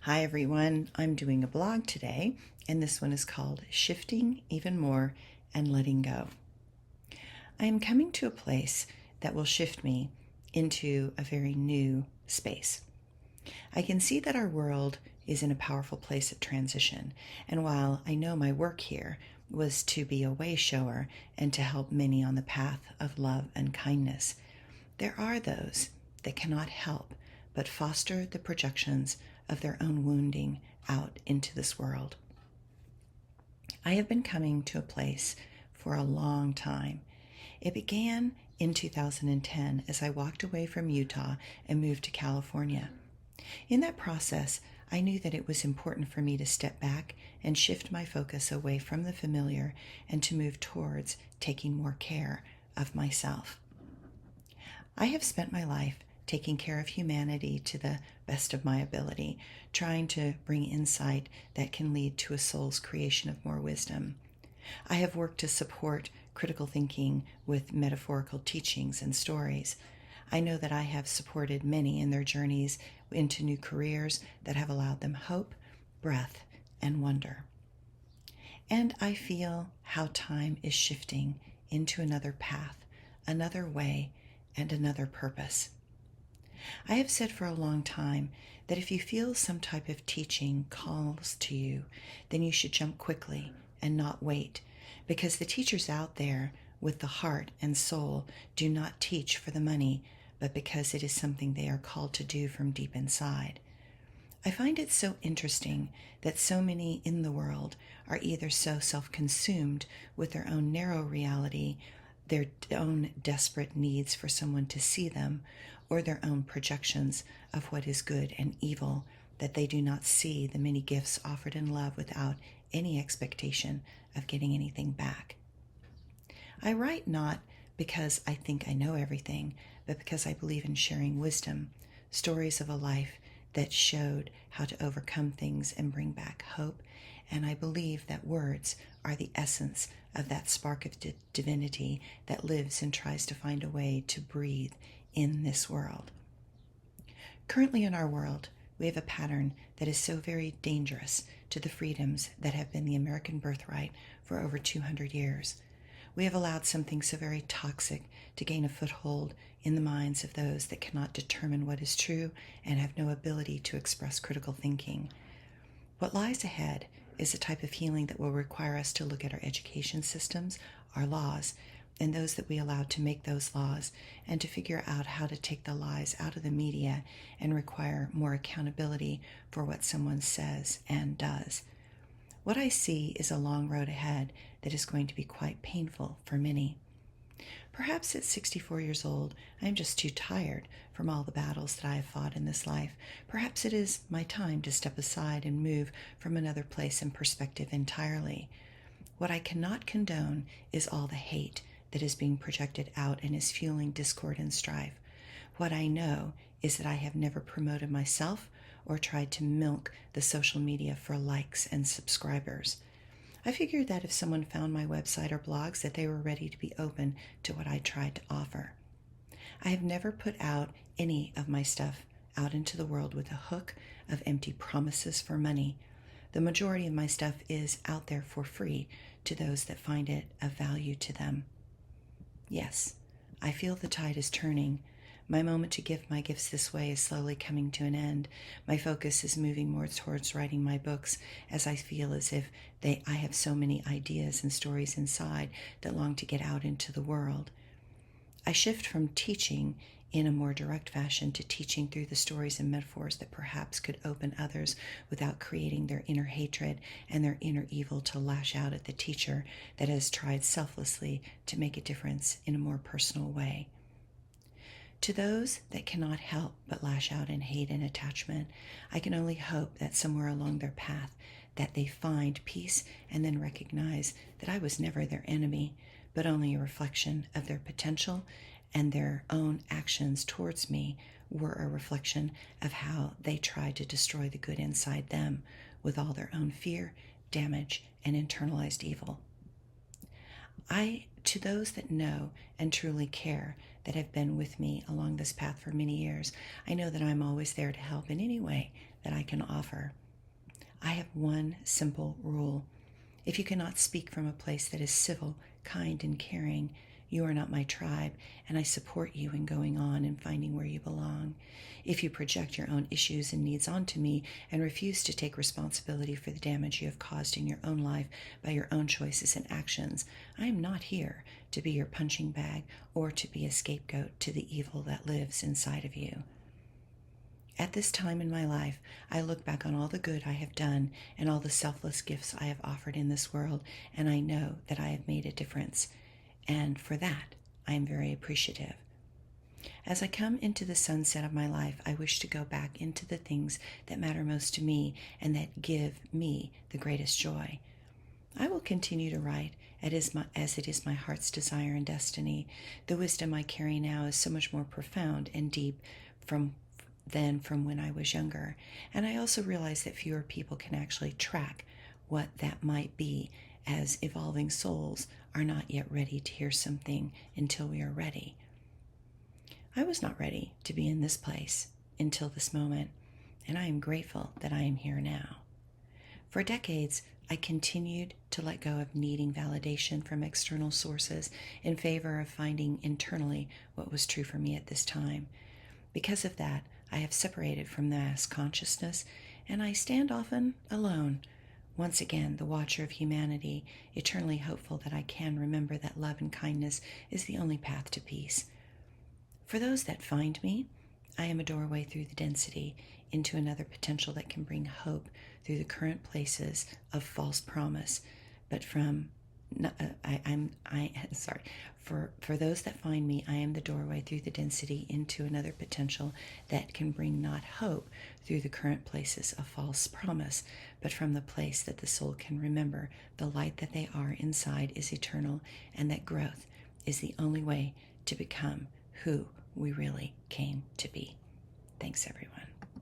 Hi everyone, I'm doing a blog today, and this one is called Shifting Even More and Letting Go. I am coming to a place that will shift me into a very new space. I can see that our world is in a powerful place of transition, and while I know my work here was to be a way shower and to help many on the path of love and kindness, there are those that cannot help but foster the projections of their own wounding out into this world. I have been coming to a place for a long time. It began in 2010 as I walked away from Utah and moved to California. In that process, I knew that it was important for me to step back and shift my focus away from the familiar and to move towards taking more care of myself. I have spent my life taking care of humanity to the best of my ability, trying to bring insight that can lead to a soul's creation of more wisdom. I have worked to support critical thinking with metaphorical teachings and stories. I know that I have supported many in their journeys into new careers that have allowed them hope, breath, and wonder. And I feel how time is shifting into another path, another way, and another purpose. I have said for a long time that if you feel some type of teaching calls to you, then you should jump quickly and not wait, because the teachers out there with the heart and soul do not teach for the money, but because it is something they are called to do from deep inside. I find it so interesting that so many in the world are either so self-consumed with their own narrow reality, their own desperate needs for someone to see them, or their own projections of what is good and evil, that they do not see the many gifts offered in love without any expectation of getting anything back. I write not because I think I know everything, but because I believe in sharing wisdom, stories of a life that showed how to overcome things and bring back hope, and I believe that words are the essence of that spark of divinity that lives and tries to find a way to breathe in this world. Currently in our world, we have a pattern that is so very dangerous to the freedoms that have been the American birthright for over 200 years. We have allowed something so very toxic to gain a foothold in the minds of those that cannot determine what is true and have no ability to express critical thinking. What lies ahead is a type of healing that will require us to look at our education systems, our laws, and those that we allow to make those laws, and to figure out how to take the lies out of the media and require more accountability for what someone says and does. What I see is a long road ahead that is going to be quite painful for many. Perhaps at 64 years old, I am just too tired from all the battles that I have fought in this life. Perhaps it is my time to step aside and move from another place and perspective entirely. What I cannot condone is all the hate that is being projected out and is fueling discord and strife. What I know is that I have never promoted myself or tried to milk the social media for likes and subscribers. I figured that if someone found my website or blogs, that they were ready to be open to what I tried to offer. I have never put out any of my stuff out into the world with a hook of empty promises for money. The majority of my stuff is out there for free to those that find it of value to them. Yes, I feel the tide is turning. My moment to give my gifts this way is slowly coming to an end. My focus is moving more towards writing my books, as I feel as if I have so many ideas and stories inside that long to get out into the world. I shift from teaching in a more direct fashion to teaching through the stories and metaphors that perhaps could open others without creating their inner hatred and their inner evil to lash out at the teacher that has tried selflessly to make a difference in a more personal way. To those that cannot help but lash out in hate and attachment, I can only hope that somewhere along their path that they find peace and then recognize that I was never their enemy, but only a reflection of their potential, and their own actions towards me were a reflection of how they tried to destroy the good inside them with all their own fear, damage, and internalized evil. To those that know and truly care, that have been with me along this path for many years, I know that I'm always there to help in any way that I can offer. I have one simple rule. If you cannot speak from a place that is civil, kind, and caring, you are not my tribe, and I support you in going on and finding where you belong. If you project your own issues and needs onto me and refuse to take responsibility for the damage you have caused in your own life by your own choices and actions, I am not here to be your punching bag or to be a scapegoat to the evil that lives inside of you. At this time in my life, I look back on all the good I have done and all the selfless gifts I have offered in this world, and I know that I have made a difference. And for that, I am very appreciative. As I come into the sunset of my life, I wish to go back into the things that matter most to me and that give me the greatest joy. I will continue to write as it is my heart's desire and destiny. The wisdom I carry now is so much more profound and deep than from when I was younger. And I also realize that fewer people can actually track what that might be, as evolving souls are not yet ready to hear something until we are ready. I was not ready to be in this place until this moment, and I am grateful that I am here now. For decades, I continued to let go of needing validation from external sources in favor of finding internally what was true for me at this time. Because of that, I have separated from the mass consciousness, and I stand often alone, once again the watcher of humanity, eternally hopeful that I can remember that love and kindness is the only path to peace. For those that find me, I am a doorway through the density into another potential that can bring hope through the current places of false promise. But For those that find me, I am the doorway through the density into another potential that can bring not hope through the current places of false promise, but from the place that the soul can remember the light that they are inside is eternal, and that growth is the only way to become who we really came to be. Thanks, everyone.